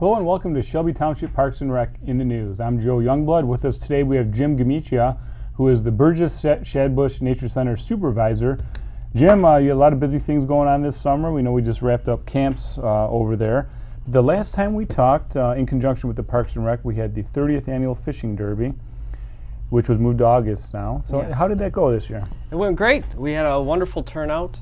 Hello and welcome to Shelby Township Parks and Rec in the News. I'm Joe Youngblood. With us today we have Jim Gamicia, who is the Burgess Shadbush Nature Center Supervisor. Jim, you had a lot of busy things going on this summer. We know we just wrapped up camps over there. The last time we talked, in conjunction with the Parks and Rec, we had the 30th Annual Fishing Derby, which was moved to August now. So Yes. How did that go this year? It went great. We had a wonderful turnout.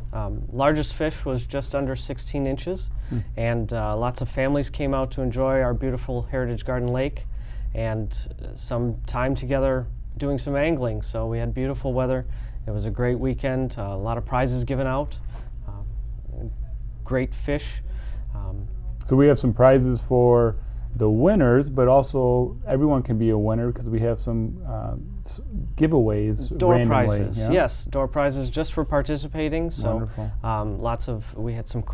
Largest fish was just under 16 inches, and lots of families came out to enjoy our beautiful Heritage Garden Lake, and some time together doing some angling. So we had beautiful weather. It was a great weekend. A lot of prizes given out. Great fish. So we have some prizes for the winners, but also everyone can be a winner because we have some giveaways Door randomly. prizes, Yeah? yes, door prizes just for participating. So Wonderful. we had some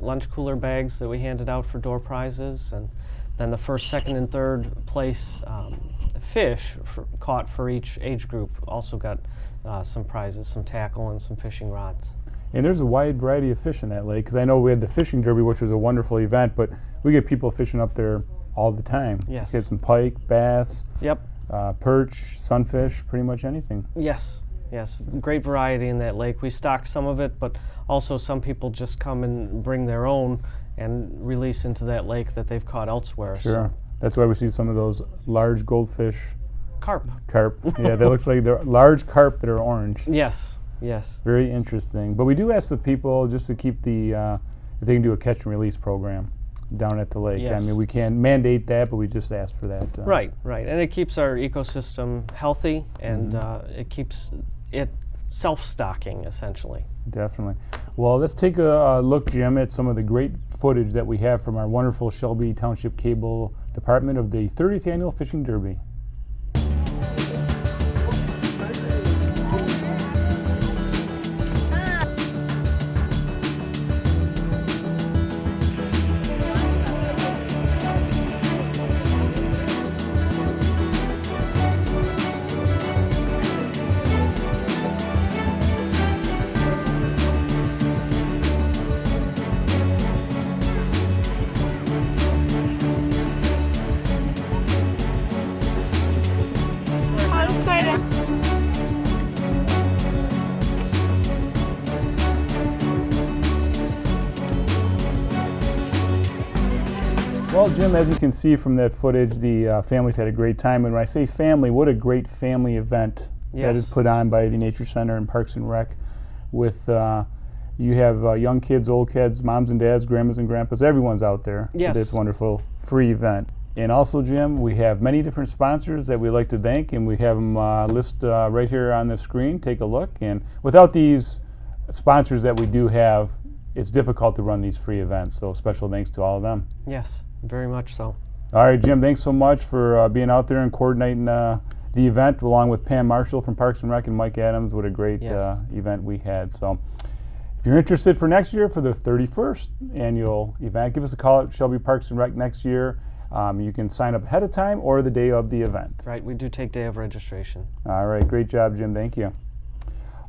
lunch cooler bags that we handed out for door prizes, and then the first, second, and third place fish caught for each age group also got some prizes, some tackle and some fishing rods. And there's a wide variety of fish in that lake, because I know we had the fishing derby, which was a wonderful event, but we get people fishing up there all the time. Yes. Get some pike, bass, Yep. perch, sunfish, pretty much anything. Yes. Great variety in that lake. We stock some of it, but also some people just come and bring their own and release into that lake that they've caught elsewhere. Sure. So, That's why we see some of those large goldfish carp. Yeah, that looks like they're large carp that are orange. Yes. Very interesting. But we do ask the people just to keep the, if they can do a catch and release program down at the lake. Yes. I mean, we can't mandate that, but we just ask for that. Right. And it keeps our ecosystem healthy, and it keeps it self-stocking, essentially. Definitely. Well, let's take a look, Jim, at some of the great footage that we have from our wonderful Shelby Township Cable Department of the 30th Annual Fishing Derby. Well, Jim, as you can see from that footage, the families had a great time. And when I say family, what a great family event that is put on by the Nature Center and Parks and Rec. With you have young kids, old kids, moms and dads, grandmas and grandpas, everyone's out there for this wonderful free event. And also, Jim, we have many different sponsors that we'd like to thank, and we have them listed right here on the screen. Take a look. And without these sponsors that we do have, it's difficult to run these free events. So special thanks to all of them. Yes, very much so. All right, Jim, thanks so much for being out there and coordinating the event, along with Pam Marshall from Parks and Rec and Mike Adams. What a great event we had. So if you're interested for next year, for the 31st annual event, give us a call at Shelby Parks and Rec next year. You can sign up ahead of time or the day of the event. Right, we do take day of registration. All right, great job, Jim. Thank you.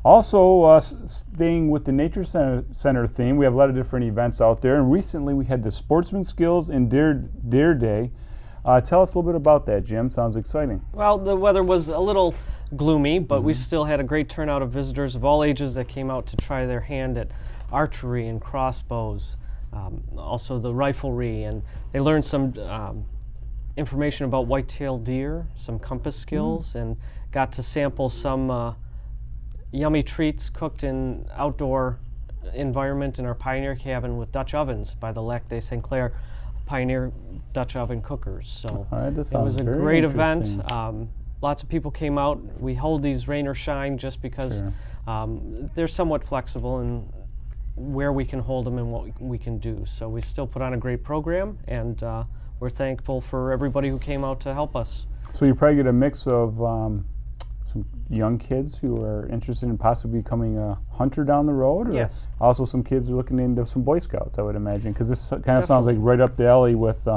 Also, staying with the Nature Center theme, we have a lot of different events out there. And recently we had the Sportsman Skills and Dare Day. Tell us a little bit about that, Jim. Sounds exciting. Well, the weather was a little gloomy, but we still had a great turnout of visitors of all ages that came out to try their hand at archery and crossbows, also the riflery, and they learned some information about white-tailed deer, some compass skills, and got to sample some yummy treats cooked in outdoor environment in our Pioneer cabin with Dutch ovens by the Lac de St. Clair Pioneer Dutch oven cookers. So it was a great event. Lots of people came out. We hold these rain or shine just because they're somewhat flexible in where we can hold them and what we can do. So we still put on a great program, and we're thankful for everybody who came out to help us. So you probably get a mix of some young kids who are interested in possibly becoming a hunter down the road? Or yes. Also some kids are looking into some Boy Scouts, I would imagine, because this kind of sounds like right up the alley with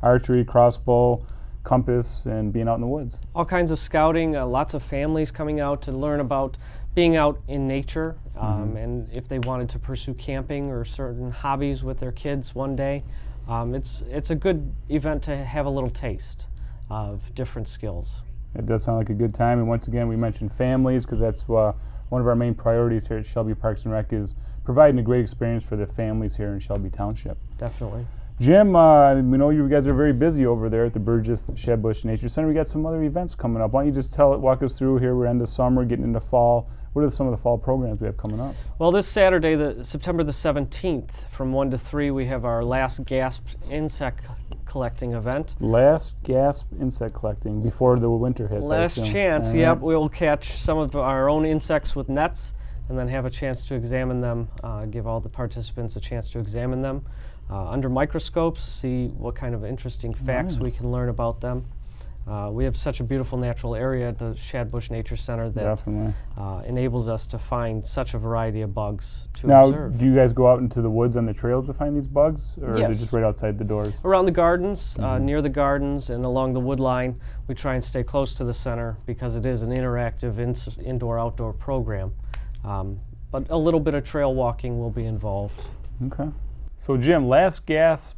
archery, crossbow, compass, and being out in the woods. All kinds of scouting, lots of families coming out to learn about being out in nature, and if they wanted to pursue camping or certain hobbies with their kids one day, It's a good event to have a little taste of different skills. It does sound like a good time, and once again, we mentioned families because that's one of our main priorities here at Shelby Parks and Rec is providing a great experience for the families here in Shelby Township. Definitely. Jim, we know you guys are very busy over there at the Burgess Shadbush Nature Center. We got some other events coming up. Why don't you just walk us through here? We're into summer, getting into fall. What are some of the fall programs we have coming up? Well, this Saturday, September the 17th, from 1 to 3, we have our Last Gasp insect collecting event. Last gasp insect collecting before the winter hits. Last chance, yep. We'll catch some of our own insects with nets and then have a chance to examine them, give all the participants a chance to examine them under microscopes, see what kind of interesting facts we can learn about them. We have such a beautiful natural area at the Shadbush Nature Center that enables us to find such a variety of bugs to observe. Now, do you guys go out into the woods on the trails to find these bugs, or Yes. is it just right outside the doors? Around the gardens, near the gardens, and along the wood line, we try and stay close to the center because it is an interactive indoor-outdoor program. But a little bit of trail walking will be involved. Okay. So, Jim, Last Gasp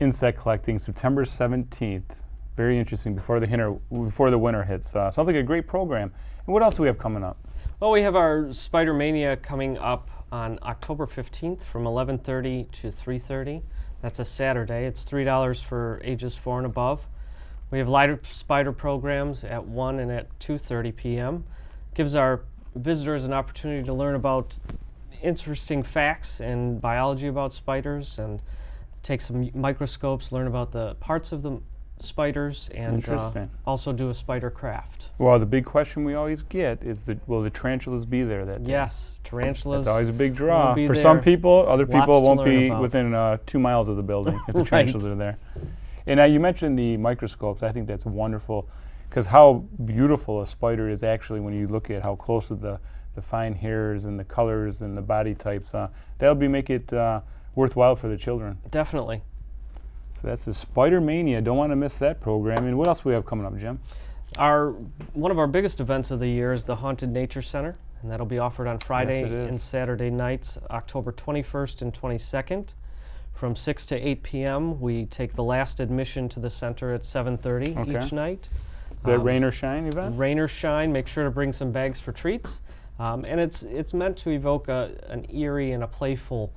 insect collecting, September 17th. Very interesting, before the winter hits. Sounds like a great program. And what else do we have coming up? Well, we have our Spider Mania coming up on October 15th from 11:30 to 3:30. That's a Saturday. It's $3 for ages 4 and above. We have lighter spider programs at 1 and at 2:30 p.m. Gives our visitors an opportunity to learn about interesting facts and biology about spiders and take some microscopes, learn about the parts of the spiders, and also do a spider craft. Well, the big question we always get is, will the tarantulas be there that day? Yes, tarantulas. That's always a big draw. For some people, other people won't be about. within 2 miles of the building if the tarantulas are there. And you mentioned the microscopes. I think that's wonderful because how beautiful a spider is actually when you look at how close to the fine hairs and the colors and the body types. That'll make it worthwhile for the children. Definitely. So that's the Spider Mania. Don't want to miss that program. And what else do we have coming up, Jim? One of our biggest events of the year is the Haunted Nature Center, and that'll be offered on Friday and Saturday nights, October 21st and 22nd. From 6 to 8 p.m., we take the last admission to the center at 7:30 each night. Is that rain or shine event? Rain or shine. Make sure to bring some bags for treats. And it's meant to evoke an eerie and a playful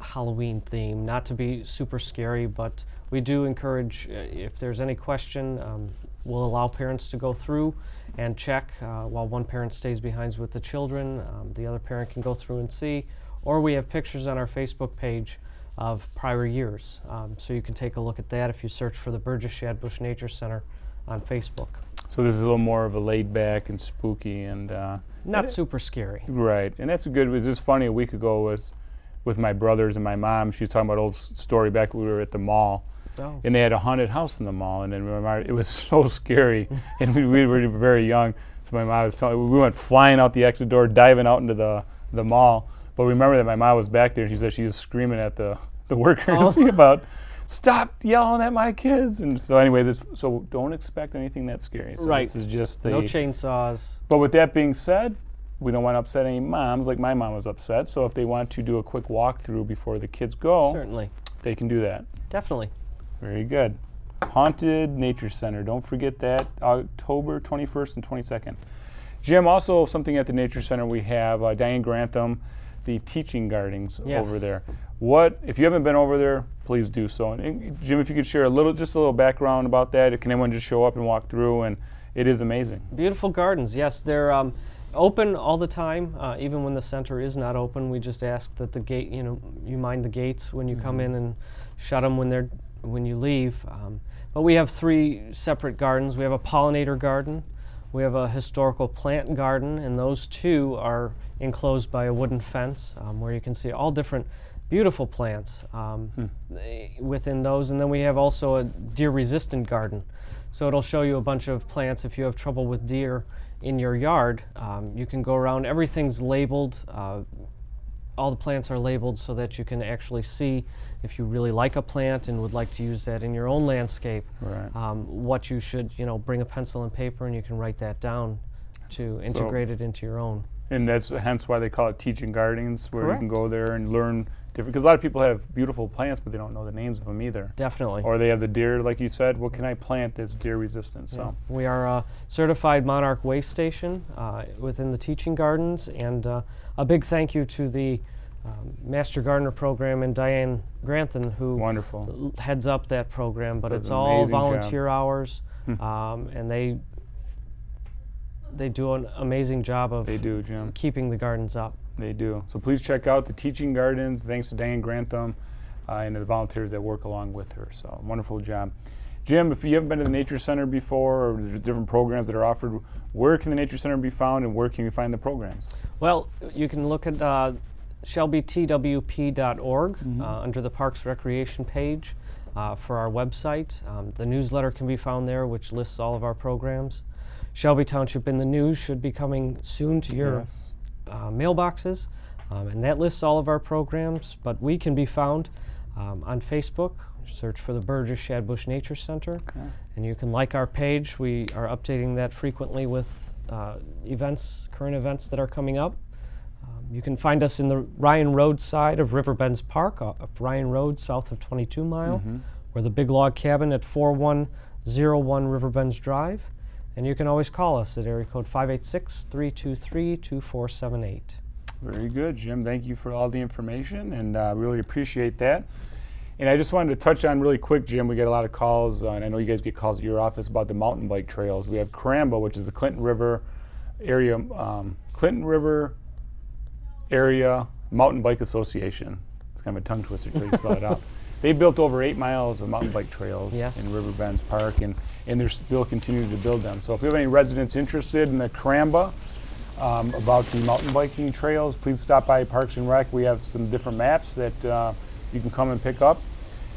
Halloween theme, not to be super scary, but we do encourage, if there's any question, we'll allow parents to go through and check while one parent stays behind with the children. The other parent can go through and see, or we have pictures on our Facebook page of prior years, so you can take a look at that if you search for the Burgess Shadbush Nature Center on Facebook. So this is a little more of a laid back and spooky and not super scary. Right, and that's a good. It was just funny a week ago with my brothers and my mom. She was talking about an old story back when we were at the mall, and they had a haunted house in the mall, and then it was so scary, and we were very young. So my mom was telling we went flying out the exit door, diving out into the mall. But remember that my mom was back there. She said she was screaming at the workers about, "Stop yelling at my kids!" And so, anyways, so don't expect anything that scary. So right. This is just no chainsaws. But with that being said, we don't want to upset any moms like my mom was upset. So if they want to do a quick walkthrough before the kids go, certainly they can do that. Definitely. Very good. Haunted Nature Center. Don't forget that, October 21st and 22nd. Jim, also something at the Nature Center we have Diane Grantham, the teaching gardens over there. If you haven't been over there, please do so. And Jim, if you could share just a little background about that, can anyone just show up and walk through? And it is amazing. Beautiful gardens. Yes, they're open all the time. Even when the center is not open, we just ask that the gate, you mind the gates when you come in and shut them when you leave. But we have 3 separate gardens. We have a pollinator garden. We have a historical plant garden, and those 2 are enclosed by a wooden fence where you can see all different beautiful plants within those. And then we have also a deer-resistant garden. So it'll show you a bunch of plants. If you have trouble with deer in your yard, you can go around. Everything's labeled. All the plants are labeled so that you can actually see if you really like a plant and would like to use that in your own landscape, what you should, bring a pencil and paper and you can write that down to integrate it into your own. And that's hence why they call it teaching gardens, where you can go there and learn different, because a lot of people have beautiful plants, but they don't know the names of them either. Definitely. Or they have the deer, like you said. What can I plant that's deer resistant? So we are a certified monarch waste station within the teaching gardens, and a big thank you to the Master Gardener program and Diane Grantham, who wonderful heads up that program. But Does it's an all amazing volunteer hours, and they do an amazing job of they do, Jim. keeping the gardens up. They do. So please check out the teaching gardens. Thanks to Diane Grantham and the volunteers that work along with her. So wonderful job. Jim, if you haven't been to the Nature Center before, or there's different programs that are offered, where can the Nature Center be found, and where can you find the programs? Well, you can look at shelbytwp.org under the Parks Recreation page for our website. The newsletter can be found there, which lists all of our programs. Shelby Township in the News should be coming soon to your mailboxes, and that lists all of our programs. But we can be found on Facebook. Search for the Burgess Shadbush Nature Center, and you can like our page. We are updating that frequently with current events that are coming up. You can find us in the Ryan Road side of Riverbends Park, Ryan Road south of 22 Mile. We're the Big Log Cabin at 4101 Riverbends Drive. And you can always call us at area code 586-323-2478. Very good, Jim. Thank you for all the information, and really appreciate that. And I just wanted to touch on really quick, Jim, we get a lot of calls, and I know you guys get calls at your office about the mountain bike trails. We have Caramba, which is the Clinton River area Mountain Bike Association. It's kind of a tongue twister until you spell it out. They built over 8 miles of mountain bike trails in Riverbends Park, and they're still continuing to build them. So if you have any residents interested in the Caramba about the mountain biking trails, please stop by Parks and Rec. We have some different maps that you can come and pick up.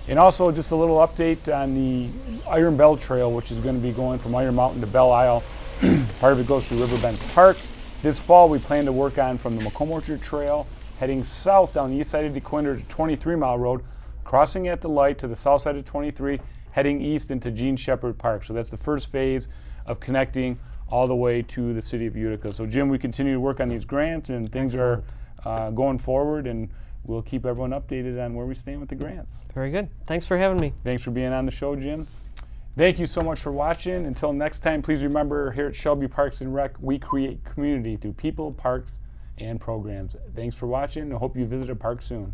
And also just a little update on the Iron Bell Trail, which is going to be going from Iron Mountain to Belle Isle. Part of it goes through Riverbends Park. This fall we plan to work on from the Macomb Orchard Trail, heading south down the east side of DeQuinder to 23 Mile Road, crossing at the light to the south side of 23, heading east into Gene Shepherd Park. So that's the first phase of connecting all the way to the city of Utica. So Jim, we continue to work on these grants, and things are going forward, and we'll keep everyone updated on where we stand with the grants. Very good. Thanks for having me. Thanks for being on the show, Jim. Thank you so much for watching. Until next time, please remember, here at Shelby Parks and Rec, we create community through people, parks, and programs. Thanks for watching. I hope you visit a park soon.